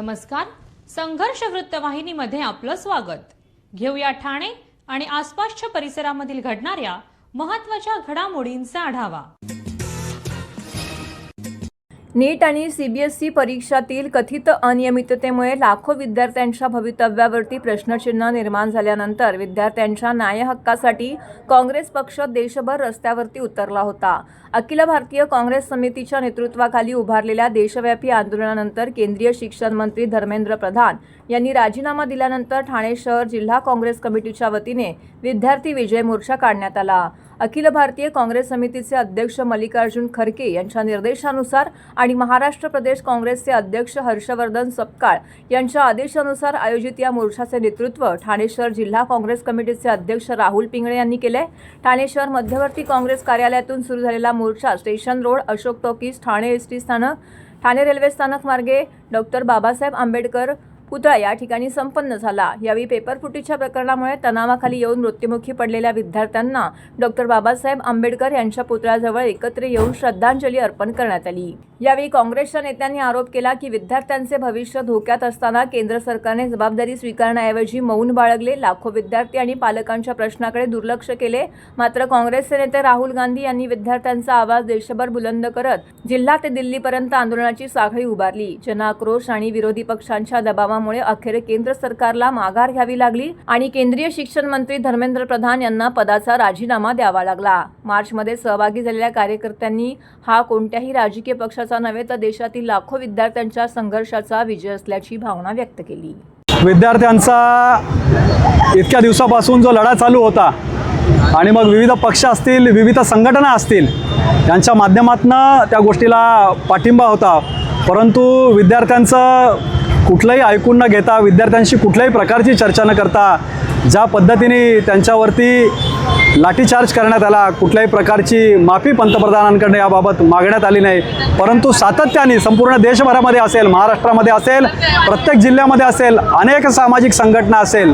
नमस्कार. संघर्ष वृत्तवाहिनीमध्ये आपलं स्वागत. घेऊया ठाणे आणि आसपासच्या परिसरामधील घडणाऱ्या महत्त्वाच्या घडामोडींचा आढावा. नीट आणि सीबीएसई परीक्षातील कथित अनियमिततेमुळे लाखो विद्यार्थ्यांच्या भवितव्यावरती प्रश्नचिन्ह निर्माण झाल्यानंतर विद्यार्थ्यांच्या न्याय हक्कासाठी काँग्रेस पक्ष देशभर रस्त्यावरती उतरला होता. अखिल भारतीय काँग्रेस समितीच्या नेतृत्वाखाली उभारलेल्या देशव्यापी आंदोलनानंतर केंद्रीय शिक्षण मंत्री धर्मेंद्र प्रधान यांनी राजीनामा दिल्यानंतर ठाणे शहर जिल्हा काँग्रेस कमिटीच्या वतीने विद्यार्थी विजय मोर्चा काढण्यात आला. अखिल भारतीय काँग्रेस समितीचे अध्यक्ष मल्लिकार्जुन खरगे यांच्या निर्देशानुसार आणि महाराष्ट्र प्रदेश काँग्रेसचे अध्यक्ष हर्षवर्धन सपकाळ यांच्या आदेशानुसार आयोजित या मोर्चाचे नेतृत्व ठाणे शहर जिल्हा काँग्रेस कमिटीचे अध्यक्ष राहुल पिंगळे यांनी केले. ठाणे शहर मध्यवर्ती काँग्रेस कार्यालयातून सुरू झालेला मोर्चा station road, Ashok talkies, Thane ST स्थानक, ठाणे रेल्वे स्थानक मार्गे डॉक्टर बाबासाहेब आंबेडकर पुतळा या ठिकाणी संपन्न झाला. यावेळी पेपरफुटीच्या प्रकरणामुळे तणावाखाली येऊन मृत्युमुखी पडलेल्या विद्यार्थ्यांना डॉक्टर बाबासाहेब आंबेडकर यांच्या पुतळ्याजवळ एकत्र येऊन श्रद्धांजली अर्पण करण्यात आली. यावेळी काँग्रेसच्या नेत्यांनी आरोप केला की विद्यार्थ्यांचे भविष्य धोक्यात असताना केंद्र सरकारने जबाबदारी स्वीकारण्याऐवजी मौन बाळगले. लाखो विद्यार्थी आणि पालकांच्या प्रश्नाकडे दुर्लक्ष केले. मात्र काँग्रेसचे नेते राहुल गांधी यांनी विद्यार्थ्यांचा आवाज देशभर बुलंद करत जिल्हा ते दिल्लीपर्यंत आंदोलनाची साखळी उभारली. जनआक्रोश आणि विरोधी पक्षांच्या दबावामुळे अखेर केंद्र सरकारला माघार घ्यावी लागली आणि केंद्रीय शिक्षण मंत्री धर्मेंद्र प्रधान यांना पदाचा राजीनामा द्यावा लागला. मार्चमध्ये सहभागी झालेल्या कार्यकर्त्यांनी हा कोणत्याही राजकीय पक्षाचा नव्हे तर देशातील लाखो विद्यार्थ्यांच्या संघर्षाचा विजय असल्याची भावना व्यक्त केली. विद्यार्थ्यांचा इतक्या दिवसापासून जो लढा चालू होता आणि मग विविध पक्ष असतील, विविध संघटना असतील, यांच्या माध्यमातून त्या गोष्टीला पाठिंबा होता. परंतु विद्यार्थ्यांचं कुठलंही ऐकून न घेता, विद्यार्थ्यांशी कुठल्याही प्रकारची चर्चा न करता ज्या पद्धतीने त्यांच्यावरती लाठीचार्ज करण्यात आला, कुठल्याही प्रकारची माफी पंतप्रधानांकडे याबाबत मागण्यात आली नाही. परंतु सातत्याने संपूर्ण देशभरामध्ये असेल, महाराष्ट्रामध्ये असेल, प्रत्येक जिल्ह्यामध्ये असेल, अनेक सामाजिक संघटना असेल,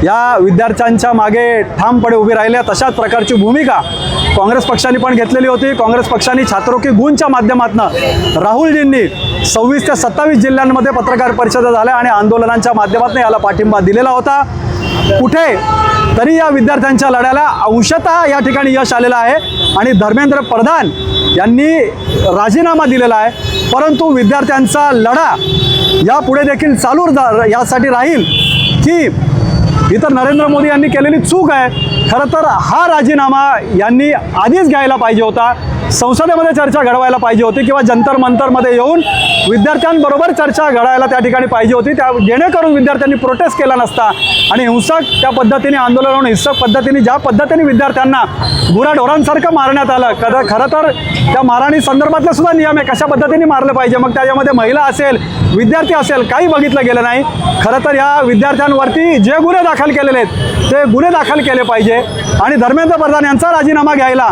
या विद्यार्थ्यांच्या मागे ठामपणे उभी राहिल्या. तशाच प्रकारची भूमिका काँग्रेस पक्षाने पण घेतलेली होती. काँग्रेस पक्षाने छात्रों की गूंजच्या माध्यमातून राहुलजींनी 26 ते 27 जिल्ह्यांमध्ये पत्रकार परिषदा झाल्या आणि आंदोलनांच्या माध्यमातून याला पाठिंबा दिलेला होता. कुठे तरी या विद्यार्थ्यांच्या लढ्याला अंशतः या ठिकाणी यश आलेलं आहे आणि धर्मेंद्र प्रधान यांनी राजीनामा दिलेला आहे. परंतु विद्यार्थ्यांचा लढा यापुढे देखील चालू यासाठी राहील की इतर नरेंद्र मोदी यांनी केलेली चूक आहे. खरं तर हा राजीनामा यांनी आधीच घ्यायला पाहिजे होता. संसदेमध्ये चर्चा घडवायला पाहिजे होती किंवा जंतर मंतरमध्ये येऊन विद्यार्थ्यांबरोबर चर्चा घडायला त्या ठिकाणी पाहिजे होती. त्या जेणेकरून विद्यार्थ्यांनी प्रोटेस्ट केला नसता आणि हिंसक त्या पद्धतीने आंदोलन होऊन हिंसक पद्धतीने ज्या पद्धतीने विद्यार्थ्यांना गुराढोरांसारखं मारण्यात आलं, खरं तर त्या मारहाणी संदर्भातले सुद्धा नियम आहे, कशा पद्धतीने मारलं पाहिजे. मग त्याच्यामध्ये महिला असेल, विद्यार्थी असेल, काही बघितलं गेलं नाही. खरं तर या विद्यार्थ्यांवरती जे गुन्हे दाखल केलेले आहेत ते गुन्हे दाखल केले पाहिजे आणि धर्मेंद्र प्रधान यांचा राजीनामा घ्यायला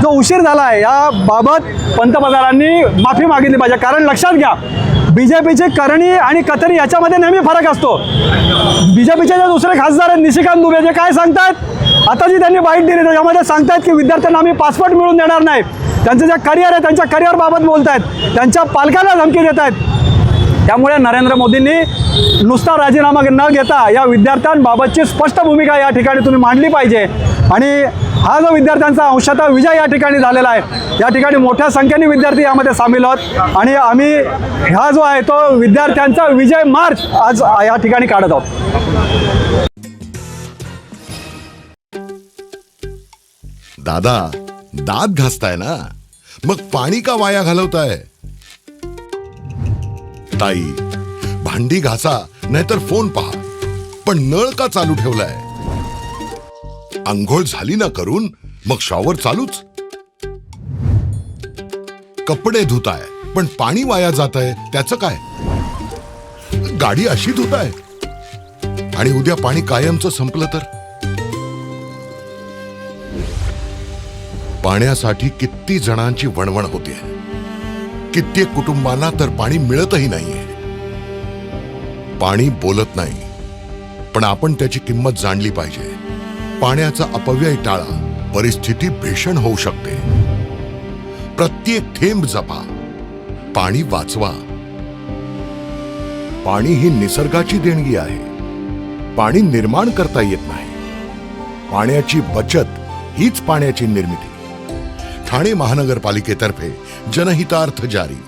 जो उशीर झाला आहे याबाबत पंतप्रधानांनी माफी मागितली पाहिजे. कारण लक्षात घ्या, बीजेपीची करणी आणि कतरी याच्यामध्ये नेहमी फरक असतो. बीजेपीचे जे दुसरे खासदार आहेत, निशिकांत दुबे, जे काय सांगतात आता जी त्यांनी बाईट दिली त्याच्यामध्ये सांगतायत की विद्यार्थ्यांना आम्ही पासपोर्ट मिळवून देणार नाही. त्यांचं जे करिअर आहे त्यांच्या करिअरबाबत बोलत आहेत, त्यांच्या पालकांना धमकी देत आहेत. त्यामुळे नरेंद्र मोदींनी नुसता राजीनामा न घेता या विद्यार्थ्यांबाबतची स्पष्ट भूमिका या ठिकाणी तुम्ही मांडली पाहिजे. आणि हा जो विद्यार्थ्यांचा अंशतः विजय या ठिकाणी झालेला आहे, या ठिकाणी मोठ्या संख्येने विद्यार्थी यामध्ये सामील आहोत आणि आम्ही हा जो आहे तो विद्यार्थ्यांचा विजय मार्च आज या ठिकाणी काढत आहोत. दादा, दात घासताय ना, मग पाणी का वाया घालवताय? ताई, भांडी घासा नाहीतर फोन पहा, पण नळ का चालू ठेवलाय? अंघोळ झाली ना करून, मग शॉवर चालूच. कपडे धुताय पण पाणी वाया जातंय, त्याचं काय? गाडी अशी धुताय आणि उद्या पाणी कायमचं संपलं तर? पाण्यासाठी किती जणांची वणवण होते. कित्येक कुटुंबांना तर पाणी मिळतही नाहीये. पाणी बोलत नाही, पण आपण त्याची किंमत जाणली पाहिजे. पाण्याचा अपव्यय टाळा, परिस्थिती भीषण होऊ शकते. प्रत्येक थेंब जपा, पाणी वाचवा. पाणी ही निसर्गाची देणगी आहे. पाणी निर्माण करता येत नाही. पाण्याची बचत हीच पाण्याची निर्मिती. ठाणे महानगरपालिकेतर्फे जनहितार्थ जारी.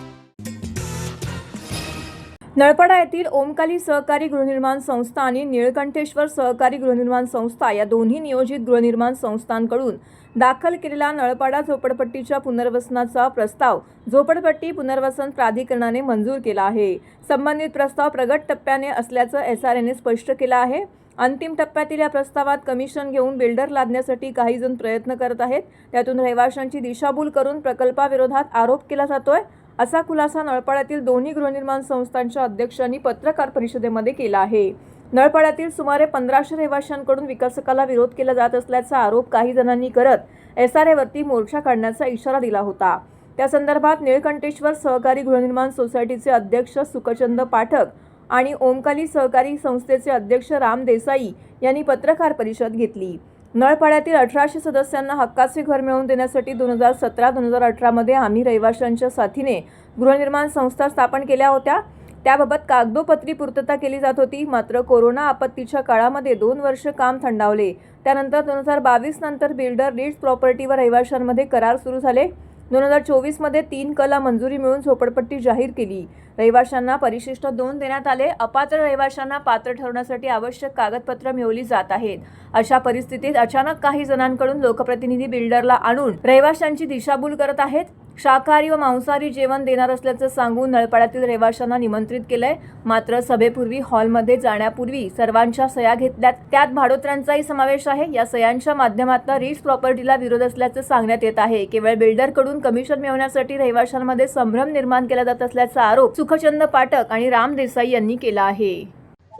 नळपाडा येथील ओमकाली सहकारी गृहनिर्माण संस्था आणि निळकंठेश्वर सहकारी गृहनिर्माण संस्था या दोन्ही नियोजित गृहनिर्माण संस्थांकडून दाखल केलेला नळपाडा झोपडपट्टीच्या पुनर्वसनाचा प्रस्ताव झोपडपट्टी पुनर्वसन प्राधिकरणाने मंजूर केला आहे. संबंधित प्रस्ताव प्रगत टप्प्याने असल्याचं SRAने स्पष्ट केलं आहे. अंतिम टप्प्यातील या प्रस्तावात कमिशन घेऊन बिल्डर लादण्यासाठी काही जण प्रयत्न करत आहेत. त्यातून रहिवाशांची दिशाभूल करून प्रकल्पाविरोधात आरोप केला जातोय, असा खुलासा नळपाड्यातील दोन्ही गृहनिर्माण संस्थांच्या अध्यक्षांनी पत्रकार परिषदेमध्ये केला आहे. नळपाड्यातील सुमारे 1500 रहिवाशांकडून विकासकाला विरोध केला जात असल्याचा आरोप काही जणांनी करत SRAवरती मोर्चा काढण्याचा इशारा दिला होता. त्या संदर्भात निळकंठेश्वर सहकारी गृहनिर्माण सोसायटीचे अध्यक्ष सुखचंद पाठक आणि ओमकाली सहकारी संस्थेचे अध्यक्ष राम देसाई यांनी पत्रकार परिषद घेतली. नळपाड्यातील 1800 सदस्यांना हक्काचे घर मिळवून देण्यासाठी 2017-2018 मध्ये आम्ही रहिवाशांच्या साथीने गृहनिर्माण संस्था स्थापन केल्या होत्या. त्याबाबत कागदोपत्री पूर्तता केली जात होती. मात्र कोरोना आपत्तीच्या काळामध्ये 2 वर्ष काम थंडावले. त्यानंतर 2022 नंतर बिल्डर रीड्स प्रॉपर्टीवर रहिवाशांमध्ये करार सुरू झाले. 2024 मध्ये 3 कला मंजुरी मिळून झोपडपट्टी जाहीर केली. रहिवाशांना परिशिष्ट 2 देण्यात आले. अपात्र रहिवाशांना पात्र ठरवण्यासाठी आवश्यक कागदपत्र मिळवली जात आहेत. अशा परिस्थितीत अचानक काही जणांकडून लोकप्रतिनिधी बिल्डरला आणून रहिवाशांची दिशाभूल करत आहेत. शाकाहारी व मांसाहारी जेवण देणार असल्याचं सांगून नळपाड्यातील रहिवाशांना निमंत्रित केलंय. मात्र सभेपूर्वी हॉलमध्ये जाण्यापूर्वी सर्वांच्या सह्या घेतल्यात. त्यात भाडोत्र्यांचाही समावेश आहे. या सह्यांच्या माध्यमातून रीड्स प्रॉपर्टीला विरोध असल्याचं सांगण्यात येत आहे. केवळ बिल्डरकडून कमिशन मिळवण्यासाठी रहिवाशांमध्ये संभ्रम निर्माण केला जात असल्याचा आरोप सुखचंद पाठक आणि राम देसाई यांनी केला आहे.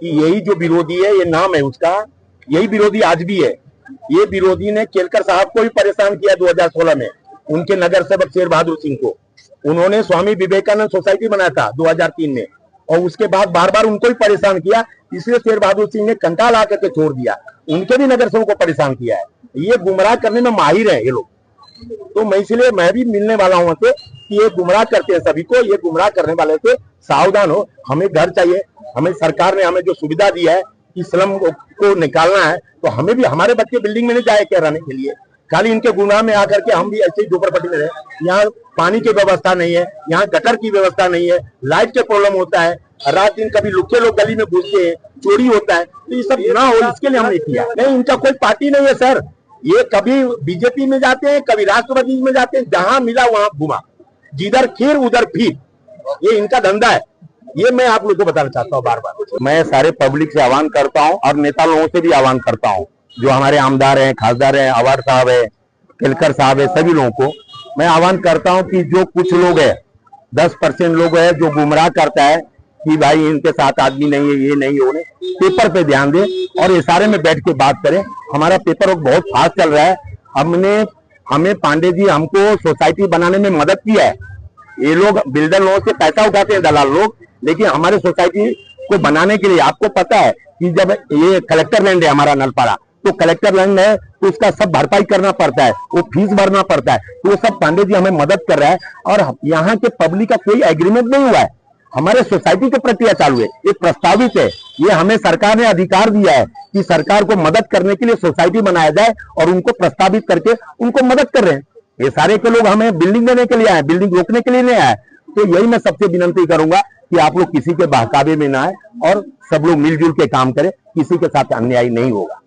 यही जो विरोधी है, ये नाम है उसका, यही विरोधी आज भी है. ये विरोधी ने केलकर साहब को भी परेशान किया 2016 में, उनके नगर सेवक शेर बहादुर सिंह को. उन्होंने स्वामी विवेकानंद सोसाइटी बनाया था 2003 में, और उसके बाद बार बार उनको भी परेशान किया. इसलिए शेर बहादुर सिंह ने कंकाल आकर के छोड़ दिया. उनके भी नगर सेवक को परेशान किया है. ये गुमराह करने में माहिर है ये लोग. तो मैं इसलिए मैं भी मिलने वाला हूँ कि ये गुमराह करते हैं सभी को. ये गुमराह करने वाले से सावधान हो. हमें घर चाहिए. हमें सरकार ने हमें जो सुविधा दी है कि स्लम को निकालना है, तो हमें भी, हमारे बच्चे बिल्डिंग में नहीं जाए क्या रहने के लिए. खाली इनके गुनाह में आकर के हम भी ऐसे ही झोपड़पट्टी में रहे. यहाँ पानी की व्यवस्था नहीं है, यहाँ गटर की व्यवस्था नहीं है, लाइट के प्रॉब्लम होता है, रात दिन कभी लुच्चे लोग गली में घुसते हैं, चोरी होता है. तो ये सब ना हो, इसके लिए हमने किया. नहीं, इनका कोई पार्टी नहीं है सर. ये कभी बीजेपी में जाते हैं, कभी राष्ट्रवादी में जाते हैं. जहां मिला वहां घुमा, जिधर खीर उधर फिर. ये इनका धंधा है. ये मैं आप लोगों को बताना चाहता हूँ बार बार. मैं सारे पब्लिक से आह्वान करता हूँ और नेता लोगों से भी आह्वान करता हूँ, जो हमारे आमदार हैं, खासदार हैं, अवार साहब है, केलकर साहब है, सभी लोगों को मैं आह्वान करता हूँ कि जो कुछ लोग है, 10% लोग है जो गुमराह करता है कि भाई इनके साथ आदमी नहीं है, ये नहीं होने, पेपर पे ध्यान दे और SRA में बैठ के बात करें. हमारा पेपर वर्क बहुत फास्ट चल रहा है. हमें पांडे जी हमको सोसाइटी बनाने में मदद किया है. ये लोग बिल्डर लोगों से पैसा उठाते हैं दलाल लोग, लेकिन हमारे सोसाइटी को बनाने के लिए आपको पता है कि जब ये कलेक्टर लैंड है हमारा नलपाड़ा, तो कलेक्टर लैंड है तो उसका सब भरपाई करना पड़ता है, वो फीस भरना पड़ता है. तो वो सब पांडे जी हमें मदद कर रहा है. और यहाँ के पब्लिक का कोई एग्रीमेंट नहीं हुआ है. हमारे सोसाइटी की प्रक्रिया चालू है. ये प्रस्तावित है. ये हमें सरकार ने अधिकार दिया है कि सरकार को मदद करने के लिए सोसाइटी बनाया जाए और उनको प्रस्तावित करके उनको मदद कर रहे हैं. ये सारे के लोग हमें बिल्डिंग देने के लिए आए, बिल्डिंग रोकने के लिए नहीं आए. तो यही मैं सबसे विनंती करूंगा कि आप लोग किसी के बहकावे में ना आए और सब लोग मिलजुल के काम करें. किसी के साथ अन्याय नहीं होगा.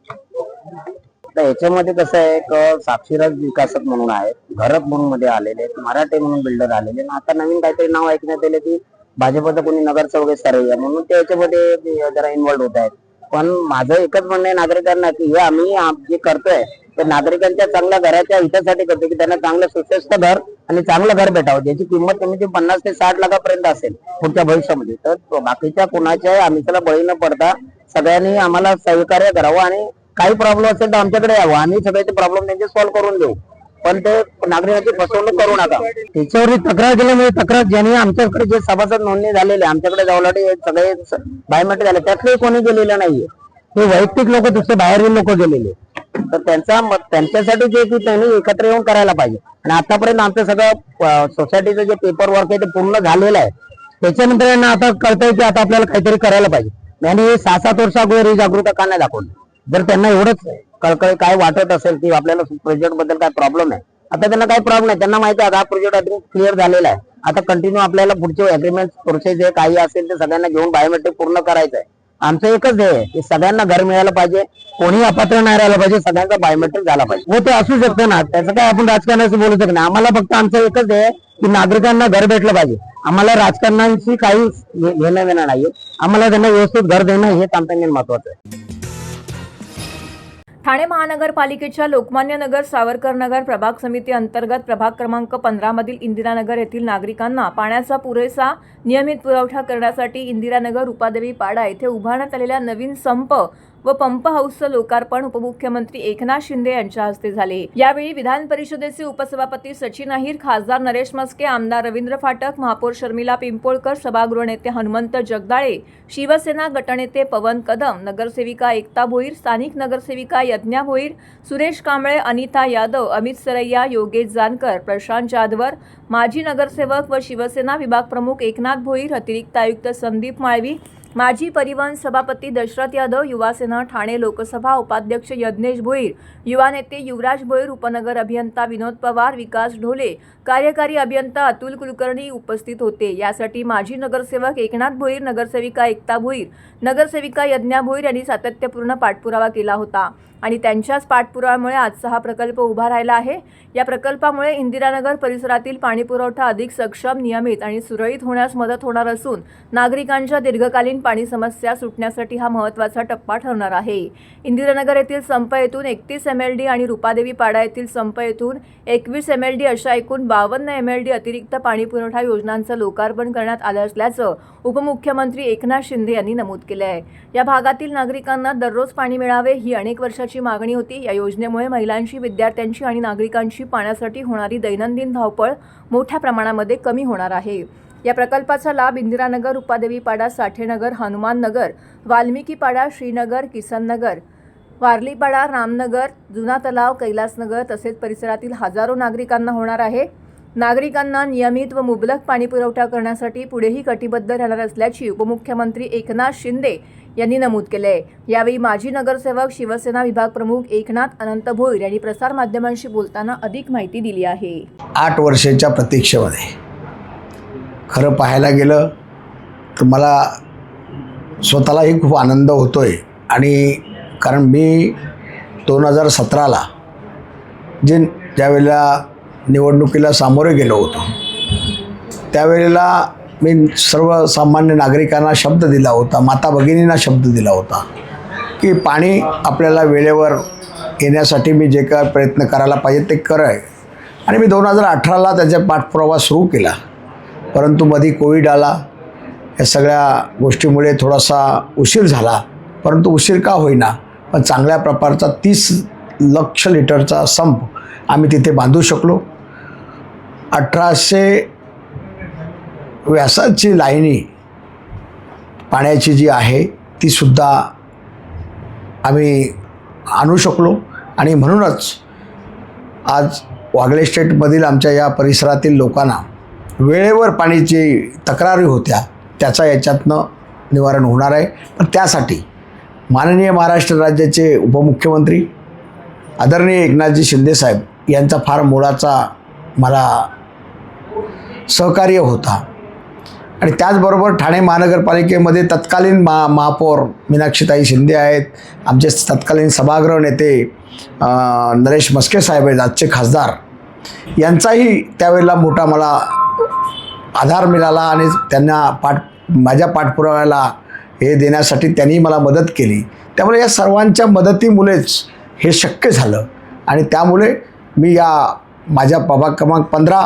याच्यामध्ये कसं आहे, एक साक्षीराज विकासक म्हणून आहे, घरत म्हणून मध्ये आलेले आहेत, मराठे म्हणून बिल्डर आलेले. आता नवीन काहीतरी नाव ऐकण्यात आले की भाजपचं कोणी नगरसेवक सरळ म्हणून ते याच्यामध्ये जरा इन्व्हॉल्व होत आहेत. पण माझं एकच म्हणणं आहे नागरिकांना की हे आम्ही जे करतोय ते नागरिकांच्या चांगल्या घराच्या हितासाठी करतो, की त्यांना चांगलं सुस्थ घर आणि चांगलं घर भेटावं, ज्याची किंमत कमी 50 ते 60 लाखापर्यंत असेल पुढच्या भविष्यामध्ये. तर बाकीच्या कोणाच्या आमिषाला बळी न पडता सगळ्यांनी आम्हाला सहकार्य करावं आणि काही प्रॉब्लेम असेल तर आमच्याकडे यावं. आम्ही सगळ्याचे प्रॉब्लेम त्यांचे सॉल्व्ह करून देऊ, पण ते नागरिकांची फसवणूक करू नका. त्याच्यावर तक्रार केल्यामुळे तक्रार ज्यांनी आमच्याकडे जे सभासद नोंदणी झालेले आमच्याकडे जावलाटे सगळे बायोमेट्रिक झाले त्यातले कोणी गेलेलं नाहीये. हे वैयक्तिक लोक दुसरे बाहेरील लोक गेलेले. तर त्यांच्यासाठी जे की त्यांनी एकत्र येऊन करायला पाहिजे. आणि आतापर्यंत आमचं सगळं सोसायटीचं जे पेपर वर्क आहे ते पूर्ण झालेलं आहे. त्याच्यानंतर यांना आता कळतंय की आता आपल्याला काहीतरी करायला पाहिजे आणि 6-7 वर्ष अगोदर ही जागरूकता का नाही दाखवली. जर त्यांना एवढंच कळकळ काय वाटत असेल की आपल्याला प्रोजेक्ट बद्दल काय प्रॉब्लेम आहे, आता त्यांना काही प्रॉब्लेम नाही. त्यांना माहिती आहे हा प्रोजेक्ट क्लिअर झालेला आहे. आता कंटिन्यू आपल्याला पुढचे अग्रीमेंट प्रोसेस जे काही असेल ते सगळ्यांना घेऊन बायोमेट्रिक पूर्ण करायचं आहे. आमचं एकच ध्येय आहे की सगळ्यांना घर मिळालं पाहिजे, कोणी अपात्र नाही राहिलं पाहिजे, सगळ्यांचा बायोमेट्रिक झाला पाहिजे. हो ते असू शकतं ना, त्याचं काय आपण राजकारणाशी बोलू शकत नाही. आम्हाला फक्त आमचं एकच ध्येय आहे की नागरिकांना घर भेटलं पाहिजे. आम्हाला राजकारणाशी काही घेणं देणं नाहीये. आम्हाला त्यांना व्यवस्थित घर देणं हेच आमचं मेन महत्वाचं आहे. ठाणे महानगरपालिकेच्या लोकमान्य नगर सावरकर नगर प्रभाग समिती अंतर्गत प्रभाग क्रमांक 15 मधील इंदिरानगर येथील नागरिकांना पाण्याचा पुरेसा नियमित पुरवठा करण्यासाठी इंदिरानगर रूपादेवी पाडा येथे उभारण्यात आलेल्या नवीन संप व पंप हाऊसचं लोकार्पण उपमुख्यमंत्री एकनाथ शिंदे यांच्या हस्ते झाले. यावेळी विधान परिषदेचे उपसभापती सचिन अहिर, खासदार नरेश मस्के, आमदार रवींद्र फाटक, महापौर शर्मिला पिंपोळकर, सभागृह नेते हनुमंत जगदाळे, शिवसेना गटनेते पवन कदम, नगरसेविका एकता भोईर, स्थानिक नगरसेविका यज्ञा भोईर, सुरेश कांबळे, अनिता यादव, अमित सरैया, योगेश जानकर, प्रशांत जाधवर, माजी नगरसेवक व शिवसेना विभाग प्रमुख एकनाथ भोईर, अतिरिक्त आयुक्त संदीप माळवी, माजी परिवहन सभापती दशरथ यादव, युवासेना ठाणे लोकसभा उपाध्यक्ष यज्ञेश भोईर, युवा नेते युवराज भोईर, उपनगर अभियंता विनोद पवार, विकास ढोले, कार्यकारी अभियंता अतुल कुलकर्णी उपस्थित होते. यासाठी माजी नगरसेवक एकनाथ भोईर, नगरसेविका एकता भोईर, नगरसेविका यज्ञा भोईर यांनी सातत्यपूर्ण पाठपुरावा केला होता आणि त्यांच्याच पाठपुराव्यामुळे आजचा हा प्रकल्प उभा राहिला आहे. या प्रकल्पामुळे इंदिरानगर परिसरातील पाणीपुरवठा अधिक सक्षम, नियमित आणि सुरळीत होण्यास मदत होणार असून नागरिकांच्या दीर्घकालीन पाणी समस्या सुटण्यासाठी हा महत्त्वाचा टप्पा ठरणार आहे. इंदिरानगर येथील संप येथून 31 MLD आणि रूपादेवी पाडा येथील संप येथून 21 MLD अशा एकूण 52 MLD अतिरिक्त पाणीपुरवठा योजनांचं लोकार्पण करण्यात आलं असल्याचं उपमुख्यमंत्री एकनाथ शिंदे यांनी नमूद केलं आहे. या भागातील नागरिकांना दररोज पाणी मिळावे ही अनेक वर्षाची मागणी होती. या योजनेमुळे महिलांची, विद्यार्थ्यांची आणि नागरिकांची पाण्यासाठी होणारी दैनंदिन धावपळ मोठ्या प्रमाणामध्ये कमी होणार आहे. या प्रकल्पाचा लाभ इंदिरानगर, रूपादेवी पाडा, साठेनगर, हनुमान नगर, वाल्मिकी पाडा, श्रीनगर, किसन नगर, वारलीपाडा, रामनगर, जुना तलाव, कैलासनगर तसेच परिसरातील हजारो नागरिकांना होणार आहे. नागरिकांना नियमित व मुबलक पाणी पुरवठा करण्यासाठी पुढेही कटिबद्ध राहणार असल्याची उपमुख्यमंत्री एकनाथ शिंदे यांनी नमूद केले आहे. यावेळी माजी नगरसेवक, शिवसेना विभाग प्रमुख एकनाथ अनंत भोईर यांनी प्रसारमाध्यमांशी बोलताना अधिक माहिती दिली आहे. 8 वर्षाच्या प्रतीक्षेमध्ये खरं पाहायला गेलं तर मला स्वतःलाही खूप आनंद होतोय. आणि कारण मी 2017ला ज्यावेळेला निवडणुकीला सामोरे गेलो होतो त्यावेळेला मी सर्वसामान्य नागरिकांना शब्द दिला होता, माता भगिनींना शब्द दिला होता की पाणी आपल्याला वेळेवर येण्यासाठी मी जे काय प्रयत्न करायला पाहिजे ते कराय. आणि मी 2018ला त्याचा पाठपुरावा सुरू केला. परंतु मध्ये कोविड आला. या सगळ्या गोष्टीमुळे थोडासा उशीर झाला. परंतु उशीर का होईना पण चांगल्या प्रकारचा 30 लक्ष लिटरचा संप आम्ही तिथे बांधू शकलो. 1800 व्यासाची लाईनी पाण्याची जी आहे तीसुद्धा आम्ही आणू शकलो. आणि म्हणूनच आज वागळे स्टेटमधील आमच्या या परिसरातील लोकांना वेळेवर पाण्याची तक्रारी होत्या त्याचा याच्यातनं निवारण होणार आहे. पण त्यासाठी माननीय महाराष्ट्र राज्याचे उपमुख्यमंत्री आदरणीय एकनाथजी शिंदेसाहेब यांचा फार मोलाचा मला सहकार्य होता. आणि त्याचबरोबर ठाणे महानगरपालिकेमध्ये तत्कालीन महापौर मीनाक्षीताई शिंदे आहेत, आमचे तत्कालीन सभागृह नेते नरेश मस्के साहेब आहेत, आजचे खासदार, यांचाही त्यावेळेला मोठा मला आधार मिळाला. आणि त्यांना माझ्या पाठपुराव्याला हे देण्यासाठी त्यांनी मला मदत केली. त्यामुळे या सर्वांच्या मदतीमुळेच हे शक्य झालं. आणि त्यामुळे मी या माझ्या प्रभाग क्रमांक 15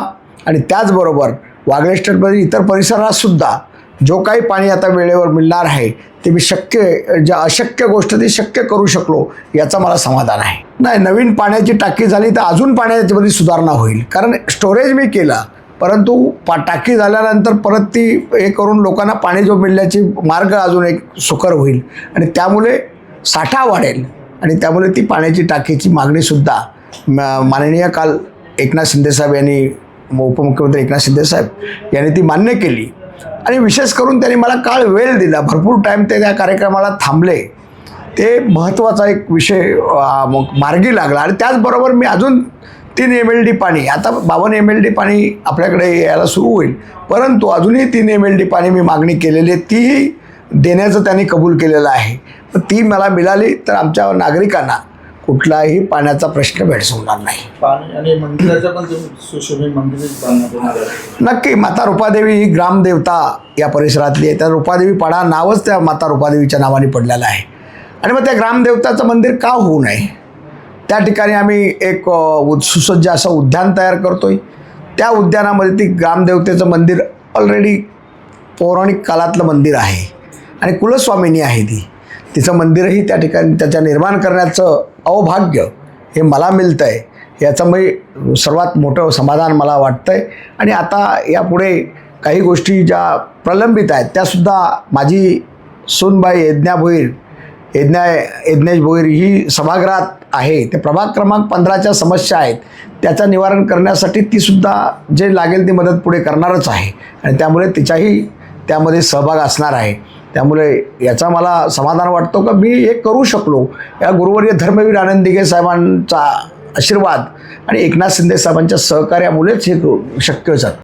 आणि त्याचबरोबर वागळे स्टेटमधील इतर परिसरातसुद्धा जो काही पाणी आता वेळेवर मिळणार आहे ते मी ज्या अशक्य गोष्ट ती शक्य करू शकलो याचा मला समाधान आहे. नाही, नवीन पाण्याची टाकी झाली तर अजून पाण्याच्यामध्ये सुधारणा होईल. कारण स्टोरेज मी केला परंतु टाकी झाल्यानंतर परत ती हे करून लोकांना पाणी जो मिळण्याची मार्ग अजून एक सुकर होईल. आणि त्यामुळे साठा वाढेल. आणि त्यामुळे ती पाण्याची टाकीची मागणीसुद्धा माननीय काल एकनाथ शिंदेसाहेब यांनी उपमुख्यमंत्री एकनाथ शिंदेसाहेब यांनी ती मान्य केली. आणि विशेष करून त्यांनी मला काळ वेळ दिला, भरपूर टाईम ते त्या कार्यक्रमाला थांबले. ते महत्त्वाचा एक विषय मार्गी लागला. आणि त्याचबरोबर मी अजून 3 MLD पाणी, आता 52 MLD पाणी आपल्याकडे यायला सुरू होईल, परंतु अजूनही 3 MLD पाणी मी मागणी केलेली आहे, तीही देण्याचं त्यांनी कबूल केलेलं आहे. तर ती मला मिळाली तर आमच्या नागरिकांना कुठलाही पाण्याचा प्रश्न भेडसावणार नाही. पाणी आणि मंदिराचं पण तुम्ही सुशोभित मंदिर बांधणार आहे. नक्की. माता रूपादेवी ही ग्रामदेवता या परिसरातली आहे. त्या रूपादेवी पाडा नावच त्या माता रूपादेवीच्या नावाने पडलेलं आहे. आणि मग त्या ग्रामदेवताचं मंदिर का होऊ नये, त्या ठिकाणी आम्ही एक सुसज्ज असं उद्यान तयार करतो आहे. त्या उद्यानामध्ये ती ग्रामदेवतेचं मंदिर ऑलरेडी पौराणिक काळातलं मंदिर आहे आणि कुलस्वामिनी आहे तिचं मंदिरही त्या ठिकाणी त्याच्या निर्माण करण्याचं अवभाग्य हे मला मिळतं आहे. याचं मी सर्वात मोठं समाधान मला वाटतं आहे. आणि आता यापुढे काही गोष्टी ज्या प्रलंबित आहेत त्यासुद्धा माझी सूनबाई यज्ञेश भोईर ही सभागृहात आहे. ते प्रभाग क्रमांक 15च्या समस्या आहेत त्याचं निवारण करण्यासाठी तीसुद्धा जे लागेल ती मदत पुढे करणारच आहे आणि त्यामुळे तिचाही त्यामध्ये सहभाग असणार आहे. त्यामुळे याचा मला समाधान वाटतो का मी हे करू शकलो. या गुरुवर्य धर्मवीर आनंद दिघे साहेबांचा आशीर्वाद आणि एकनाथ शिंदे साहेबांच्या सहकार्यामुळेच हे शक्य झालं.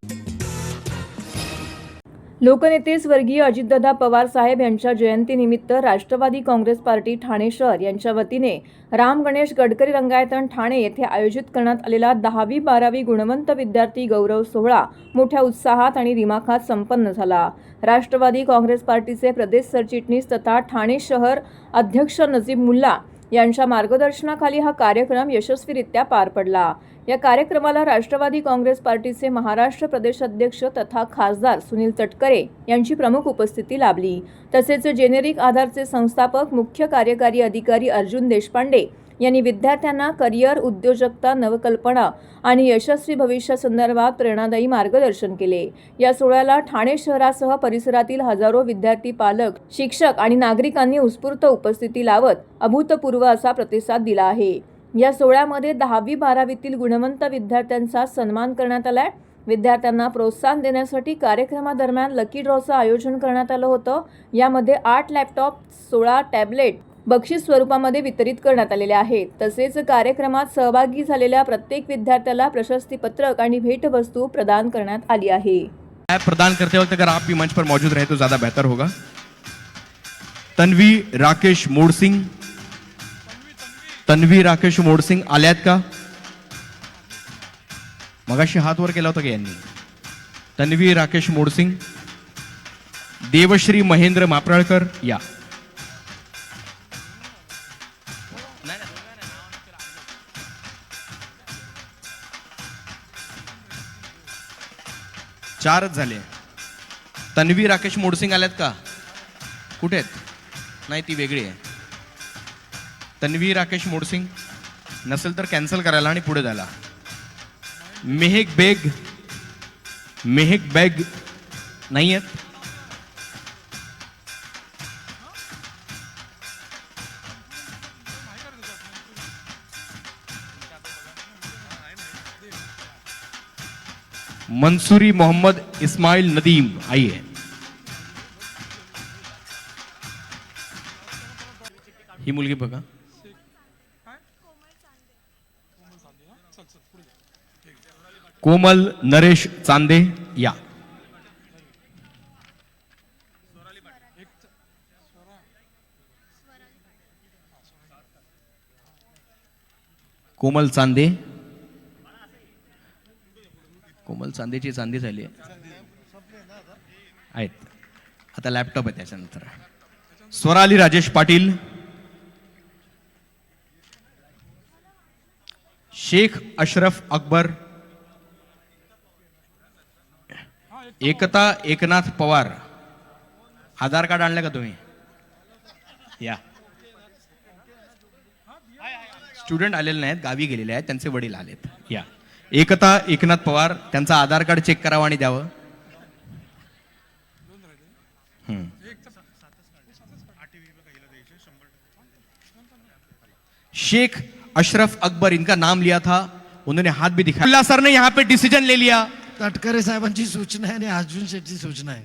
लोकनेते स्वर्गीय अजितदादा पवार साहेब यांच्या जयंतीनिमित्त राष्ट्रवादी काँग्रेस पार्टी ठाणे शहर यांच्या वतीने राम गणेश गडकरी रंगायतन ठाणे येथे आयोजित करण्यात आलेला 10वी-12वी गुणवंत विद्यार्थी गौरव सोहळा मोठ्या उत्साहात आणि दिमाखात संपन्न झाला. राष्ट्रवादी काँग्रेस पार्टीचे प्रदेश सरचिटणीस तथा ठाणे शहर अध्यक्ष नजीब मुल्ला यांच्या मार्गदर्शनाखाली हा कार्यक्रम यशस्वीरित्या पार पडला. या कार्यक्रमाला राष्ट्रवादी काँग्रेस पार्टीचे महाराष्ट्र प्रदेश अध्यक्ष तथा खासदार सुनील तटकरे यांची प्रमुख उपस्थिती लाभली. तसेच जेनेरिक आधारचे संस्थापक मुख्य कार्यकारी अधिकारी अर्जुन देशपांडे यांनी विद्यार्थ्यांना करिअर, उद्योजकता, नवकल्पना आणि यशस्वी भविष्यासंदर्भात प्रेरणादायी मार्गदर्शन केले. या सोहळ्याला ठाणे शहरासह परिसरातील हजारो विद्यार्थी, पालक, शिक्षक आणि नागरिकांनी उत्स्फूर्त उपस्थिती लावत अभूतपूर्व असा प्रतिसाद दिला आहे. या सोहळ्यामध्ये 10वी-12वीतील गुणवंत विद्यार्थ्यांचा सन्मान करण्यात आलाय. विद्यार्थ्यांना प्रोत्साहन देण्यासाठी कार्यक्रमादरम्यान लकी ड्रॉचं आयोजन करण्यात आलं होतं. यामध्ये 8 लॅपटॉप, 16 टॅबलेट बक्षीस स्वरूपामध्ये वितरित करण्यात आलेले आहेत. तसेच कार्यक्रमात सहभागी झालेल्या प्रत्येक विद्यार्थ्याला प्रशस्तीपत्रक आणि भेटवस्तू प्रदान करण्यात आली आहे. प्रदान करते वक्त अगर आप भी मंच पर मौजूद रहे तो ज्यादा बेहतर होगा. तन्वी राकेश मोडसिंग आल्यात का? मगाशी हात वर केला होता की यांनी. तन्वी राकेश मोडसिंग. देवश्री महेंद्र मापराळकर या. चारच झाले. तन्वी राकेश मोडसिंग आल्यात का? कुठे आहेत? नाही, ती वेगळी आहे. तन्वी राकेश मोडसिंग नसेल तर कॅन्सल करायला आणि पुढे जायला. मेहक बेग नाही आहेत. मंसूरी मोहम्मद इस्माइल नदीम आइए. ही मुलगी बघा. कोमल नरेश चांदे या. कोमल चांदेची चांदी झाली आहेत. आता लॅपटॉप आहे त्याच्यानंतर. स्वराली राजेश पाटील. शेख अशरफ अकबर. एकता एकनाथ पवार. आधार कार्ड आणलं का तुम्ही? या. स्टुडंट आलेले नाहीत, गावी गेलेले आहेत, त्यांचे वडील आलेत. या. एकता एकनाथ पवार. त्यांचा आधार कार्ड चेक करावं आणि द्यावं. शेख अशरफ अकबर, इनका नाम लिया था, उन्होंने हाथ भी दिखाया. सर ने यहाँ पे डिसीजन ले लिया. तटकरे साहेबांची सूचना आहे आणि अर्जुन शेट्टी सूचना आहे.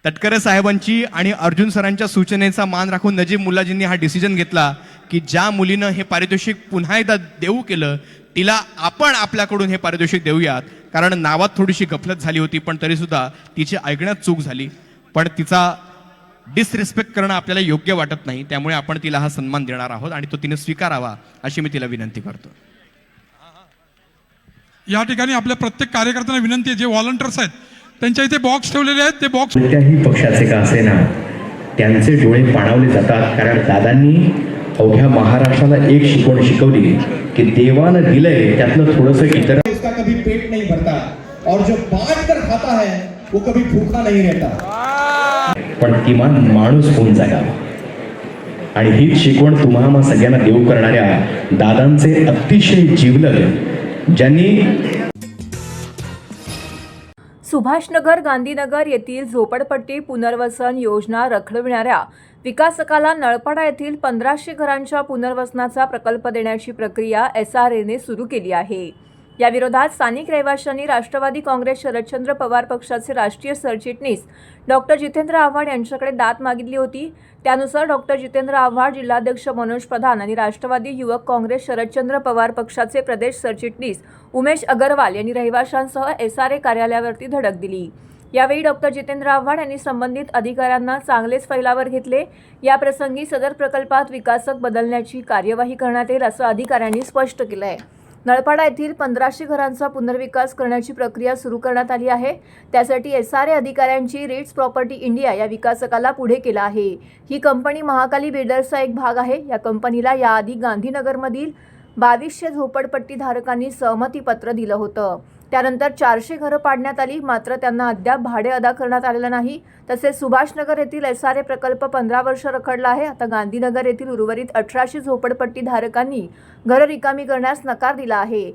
तटकरे साहेबांची आणि अर्जुन सरांच्या सूचनेचा मान राखून नजीब मुल्लाजींनी हा डिसिजन घेतला की ज्या मुलीनं हे पारितोषिक पुन्हा एकदा देऊ केलं तिला आपण आपल्याकडून हे पारितोषिक देऊयात. कारण नावात थोडीशी गफलत झाली होती, पण तरीसुद्धा तिची ऐकण्यात चूक झाली, पण तिचा डिसरिस्पेक्ट करणं आपल्याला योग्य वाटत नाही. त्यामुळे आपण तिला हा सन्मान देणार आहोत आणि तो तिने स्वीकारावा अशी मी तिला विनंती करतो. या ठिकाणी आपल्या प्रत्येक कार्यकर्त्यांना विनंती आहे, जे व्हॉलंटियर्स आहेत त्यांच्या इथे बॉक्स ठेवलेले आहेत, ते बॉक्स कोणत्याही पक्षाचे का असेना त्यांचे डोळे पाणावले जातात. कारण दादांनी अवघ्या महाराष्ट्राला एक शिकवण शिकवली की देवानं दिलंय त्यातलं थोडंसं इतर. इसका कभी पेट नहीं भरता और जो बांट कर खाता है वो कभी भूखा नहीं रहता. पण किमान माणूस होऊन जगावा. आणि हीच शिकवण तुम्हा सगळ्यांना देऊ करणाऱ्या दादांचे अतिशय जिवलग ज्यांनी सुभाषनगर गांधीनगर येथील झोपडपट्टी पुनर्वसन योजना रखडविणाऱ्या विकासकाला नळपाडा येथील 1500 घरांच्या पुनर्वसनाचा प्रकल्प देण्याची प्रक्रिया SRAने सुरू केली आहे. या विरोधात स्थानिक रहिवाशांनी राष्ट्रवादी काँग्रेस शरदचंद्र पवार पक्षाचे राष्ट्रीय सरचिटणीस डॉक्टर जितेंद्र आव्हाड यांच्याकडे दाद मागितली होती. त्यानुसार डॉक्टर जितेंद्र आव्हाड, जिल्हाध्यक्ष मनोज प्रधान आणि राष्ट्रवादी युवक काँग्रेस शरदचंद्र पवार पक्षाचे प्रदेश सरचिटणीस उमेश अगरवाल यांनी रहिवाशांसह SRA कार्यालयावरती धडक दिली. यावेळी डॉक्टर जितेंद्र आव्हाड यांनी संबंधित अधिकाऱ्यांना चांगलेच फैलावर घेतले. या प्रसंगी सदर प्रकल्पात विकासक बदलण्याची कार्यवाही करण्यात येईल असं अधिकाऱ्यांनी स्पष्ट केलं आहे. नळपाडा येथील 1500 घरांचा पुनर्विकास करण्याची प्रक्रिया सुरू करण्यात आली आहे. त्यासाठी SRA अधिकाऱ्यांची रिट्स प्रॉपर्टी इंडिया या विकासकाला पुढे केला आहे. ही कंपनी महाकाली बिल्डर्सचा एक भाग आहे. या कंपनीला याआधी गांधीनगरमधील 2200 झोपडपट्टी धारकांनी सहमतीपत्र दिलं होतं. त्यानंतर 400 घरं पाडण्यात आली, मात्र त्यांना अद्याप भाडे अदा करण्यात आलेलं नाही. तसेच सुभाषनगर येथील SRA प्रकल्प 15 वर्ष रखडला आहे. आता गांधीनगर येथील उर्वरित 1800 झोपडपट्टी धारकांनी घरं रिकामी करण्यास नकार दिला आहे.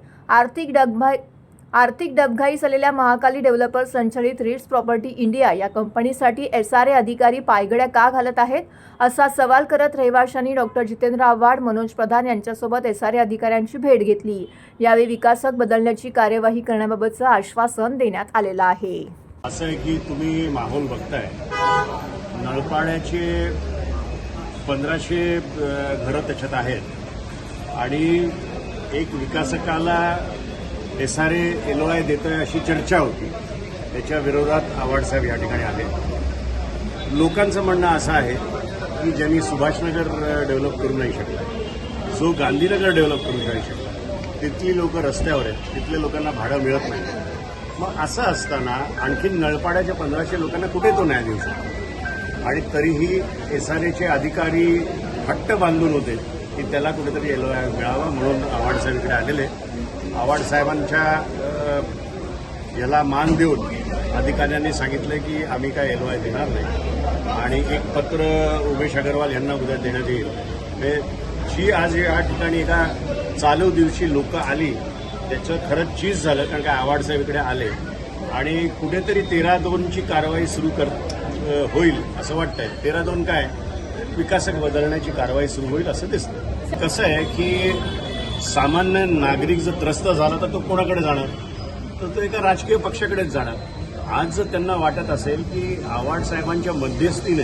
आर्थिक डबघाईस आलेल्या महाकाली डेव्हलपर्स संचलित रिट्स प्रॉपर्टी इंडिया या कंपनीसाठी SRA अधिकारी पायगड्या का घालत आहेत असा सवाल करत रहिवाशांनी डॉक्टर जितेंद्र आव्हाड, मनोज प्रधान यांच्यासोबत SRA अधिकाऱ्यांची भेट घेतली. यावेळी विकासक बदलण्याची कार्यवाही करण्याबाबतचं आश्वासन देण्यात आलेलं आहे. असं आहे की तुम्ही माहोल बघताय, नळपाड्याचे 1500 घरं त्याच्यात आहेत आणि एक विकासकाला SRA LOI देतोय अशी चर्चा होती. त्याच्या विरोधात आव्हाड साहेब या ठिकाणी आले. लोकांचं म्हणणं असं आहे की ज्यांनी सुभाषनगर डेव्हलप करू नाही शकला, जो गांधीनगर डेव्हलप करू नाही शकला, तिथली लोक रस्त्यावर आहेत, तिथल्या लोकांना भाडं मिळत नाही. मग असं असताना आणखी नळपाड्याच्या 1500 लोकांना कुठे तो न्याय देऊ शकतो? आणि तरीही SRAचे अधिकारी हट्ट बांधून होते की त्याला कुठेतरी LOI मिळावा, म्हणून आव्हाड साहेब इकडे आलेले. आव्हाड साहेबांच्या याला मान देऊन अधिकाऱ्यांनी सांगितलं की आम्ही काय LOI देणार नाही आणि एक पत्र उमेश अगरवाल यांना उद्या देण्यात येईल. जी आज या ठिकाणी एका चालू दिवशी लोक आली त्याचं खरंच चीज झालं, कारण काय आव्हाड साहेब इकडे आले आणि कुठेतरी 13-2ची कारवाई सुरू होईल असं वाटतंय. 13-2 काय, विकासक बदलण्याची कारवाई सुरू होईल असं दिसतं. कसं आहे की सामान्य नागरिक जर त्रस्त झाला तर तो कोणाकडे जाणार? तर तो एका राजकीय पक्षाकडेच जाणार. आज जर त्यांना वाटत असेल की आव्हाड साहेबांच्या मध्यस्थीने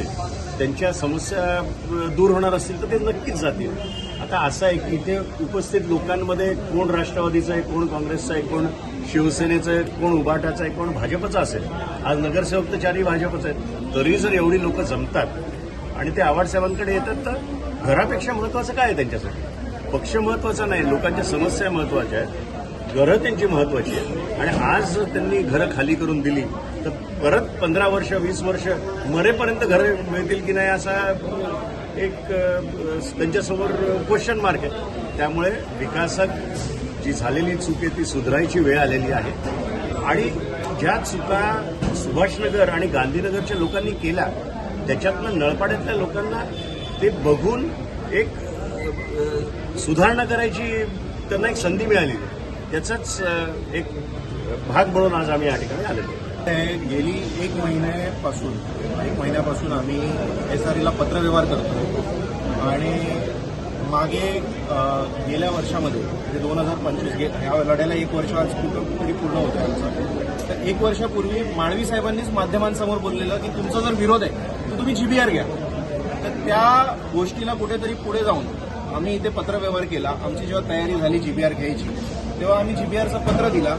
त्यांच्या समस्या दूर होणार असतील तर ते नक्कीच जातील. आता असं आहे की इथे उपस्थित लोकांमध्ये कोण राष्ट्रवादीचं आहे, कोण काँग्रेसचं आहे, कोण शिवसेनेचं आहे, कोण उभाटाचं आहे, कोण भाजपचं असेल. आज नगरसेवक तर 4ही भाजपचं आहेत. तरी जर एवढी लोक जमतात आणि ते आव्हाड साहेबांकडे येतात तर घरापेक्षा महत्त्वाचं काय आहे त्यांच्यासाठी? पक्ष महत्त्वाचा नाही, लोकांच्या समस्या महत्त्वाच्या आहेत, घरं त्यांची महत्त्वाची आहेत. आणि आज त्यांनी घरं खाली करून दिली तर परत 15 वर्ष 20 वर्ष मरेपर्यंत घरं मिळतील की नाही असा एक त्यांच्यासमोर क्वेश्चन मार्क आहे. त्यामुळे विकासक जी झालेली चूक आहे ती सुधारायची वेळ आलेली आहे. आणि ज्या चुका सुभाषनगर आणि गांधीनगरच्या लोकांनी केल्या त्याच्यातनं नळपाड्यातल्या लोकांना ते बघून एक सुधारणा करायची त्यांना एक संधी मिळाली. त्याचाच एक भाग म्हणून आज आम्ही या ठिकाणी आलेलो. गेली एक महिन्यापासून आम्ही SRAला पत्रव्यवहार करतो आणि मागे गेल्या वर्षामध्ये म्हणजे 2025 ह्या लढ्याला 1 वर्ष आज कुठेतरी पूर्ण होतं आमचं. तर 1 वर्षापूर्वी माळवी साहेबांनीच माध्यमांसमोर बोललेलं की तुमचा जर विरोध आहे तर तुम्ही GBR घ्या. तर त्या गोष्टीला कुठेतरी पुढे जाऊन आम्ही इथे पत्रव्यवहार केला. आमची जेव्हा तयारी झाली GBR घ्यायची तेव्हा आम्ही GBRचं पत्र दिला.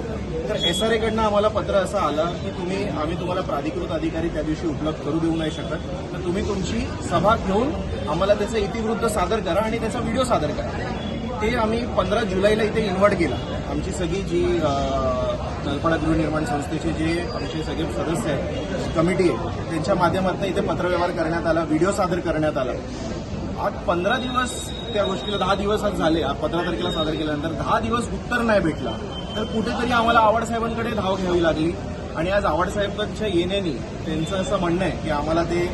तर SRA कडनं आम्हाला पत्र असं आलं की आम्ही तुम्हाला प्राधिकृत अधिकारी त्या दिवशी उपलब्ध करू देऊ नाही शकत, तर तुम्ही तुमची सभा घेऊन आम्हाला त्याचं इतिवृत्त सादर करा आणि त्याचा व्हिडिओ सादर करा. ते आम्ही 15 जुलैला इथे इन्व्हाइट केला. आमची सगळी जी नलपाडा गृहनिर्माण संस्थेचे जे आमचे सगळे सदस्य आहेत, कमिटी आहे, त्यांच्या माध्यमातून इथे पत्रव्यवहार करण्यात आला, व्हिडिओ सादर करण्यात आला. आज 15 दिवस त्या गोष्टीला, 10 दिवस आज झाले. 15 तारखेला सादर केल्यानंतर 10 दिवस उत्तर नाही भेटला. तर कुठेतरी आम्हाला आव्हाड साहेबांकडे धाव घ्यावी लागली आणि आज आव्हाड साहेबांच्या येण्याने त्यांचं असं म्हणणं आहे की आम्हाला ते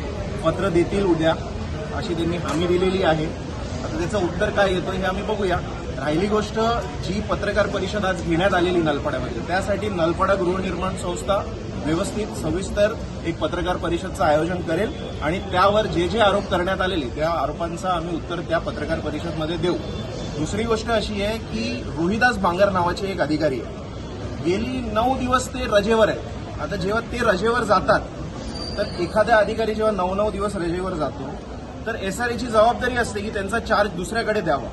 पत्र देतील उद्या, अशी त्यांनी हमी दिलेली आहे. आता त्याचं उत्तर काय येतं हे आम्ही बघूया. राहिली गोष्ट जी पत्रकार परिषद आज घेण्यात आलेली नलपाड्यामध्ये, त्यासाठी नलपाडा गृहनिर्माण संस्था व्यवस्थित सविस्तर एक पत्रकार परिषदचं आयोजन करेल आणि त्यावर जे जे आरोप करण्यात आलेले त्या आरोपांचं आम्ही उत्तर त्या पत्रकार परिषदमध्ये देऊ. दुसरी गोष्ट अशी आहे की रोहिदास बांगर नावाचे एक अधिकारी आहे. गेली 9 दिवस ते रजेवर आहे. आता जेव्हा ते रजेवर जातात तर एखाद्या अधिकारी जेव्हा 9 दिवस रजेवर जातो तर SRAची जबाबदारी असते की त्यांचा चार्ज दुसऱ्याकडे द्यावा.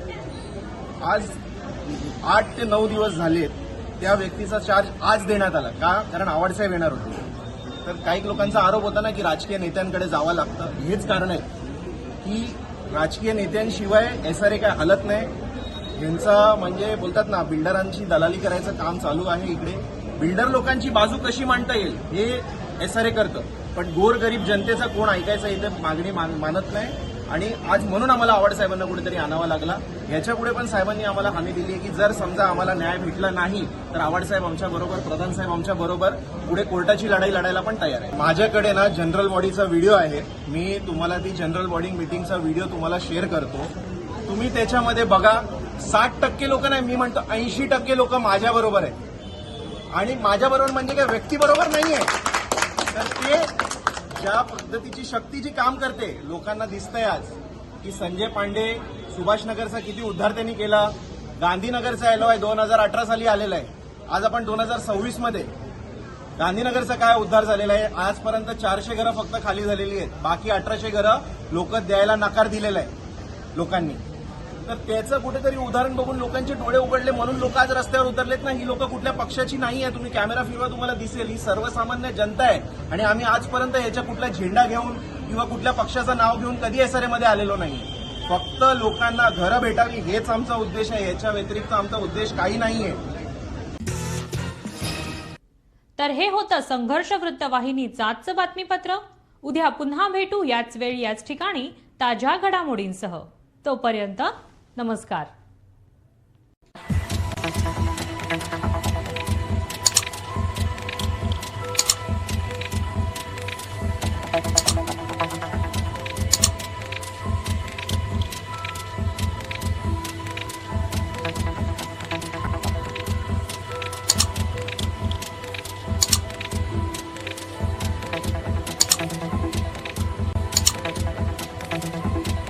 आज 8 ते 9 दिवस झालेत, त्या व्यक्तीचा चार्ज आज देण्यात आला. का? कारण आव्हाडसाहेब येणार होते. तर काही लोकांचा आरोप होता ना की राजकीय नेत्यांकडे जावं लागतं. हेच कारण आहे की राजकीय नेत्यांशिवाय SRA काय हलत नाही. यांचा म्हणजे बोलतात ना, बिल्डरांची दलाली करायचं काम चालू आहे इकडे. बिल्डर लोकांची बाजू कशी मांडता येईल हे SRA करतं, पण गोरगरीब जनतेचा कोण ऐकायचा इथे मागणी मानत नाही. आणि आज म्हणून आम्हाला आव्हाड साहेबांना कुठेतरी आणावा लागला. याच्यापुढे पण साहेबांनी आम्हाला हमी दिली आहे की जर समजा आम्हाला न्याय भेटला नाही तर आव्हाड साहेब आमच्या बरोबर, प्रधान साहेब आमच्या बरोबर पुढे कोर्टाची लढाई लढायला पण तयार आहे. माझ्याकडे ना जनरल बॉडीचा व्हिडिओ आहे. मी तुम्हाला ती जनरल बॉडी मीटिंगचा व्हिडिओ तुम्हाला शेअर करतो. तुम्ही त्याच्यामध्ये बघा. 60% लोक नाही, मी म्हणतो 80% लोक माझ्या बरोबर आहेत. आणि माझ्या बरोबर म्हणजे काय व्यक्ती बरोबर नाहीये. तर ते ज्या पद्धतीची शक्ती जी काम करते लोकांना दिसतंय आज की संजय पांडे सुभाषनगरचा किती उद्धार त्यांनी केला. गांधीनगरचा LOI 2018 साली आलेला आहे. आज आपण 2026 मध्ये गांधीनगरचा काय उद्धार झालेला आहे. आजपर्यंत 400 घरं फक्त खाली झालेली आहेत. बाकी 1800 घरं लोक द्यायला नकार दिलेला आहे लोकांनी. तर त्याचं कुठेतरी उदाहरण बघून लोकांचे डोळे उघडले म्हणून लोक आज रस्त्यावर उतरलेत ना. ही लोक कुठल्या पक्षाची नाही आहे. तुम्ही कॅमेरा फिरवा तुम्हाला दिसेल ही सर्वसामान्य जनता आहे. आणि आम्ही आजपर्यंत याच्या कुठला झेंडा घेऊन किंवा कुठल्या पक्षाचं नाव घेऊन कधी SRA मध्ये आलेलो नाही. फक्त लोकांना घरं भेटावी हेच आमचा उद्देश आहे. याच्या व्यतिरिक्त आमचा उद्देश काही नाहीये. तर हे होतं संघर्ष वृत्तवाहिनीचं आजचं बातमीपत्र. उद्या पुन्हा भेटू याच वेळी याच ठिकाणी ताज्या घडामोडींसह. तोपर्यंत नमस्कार.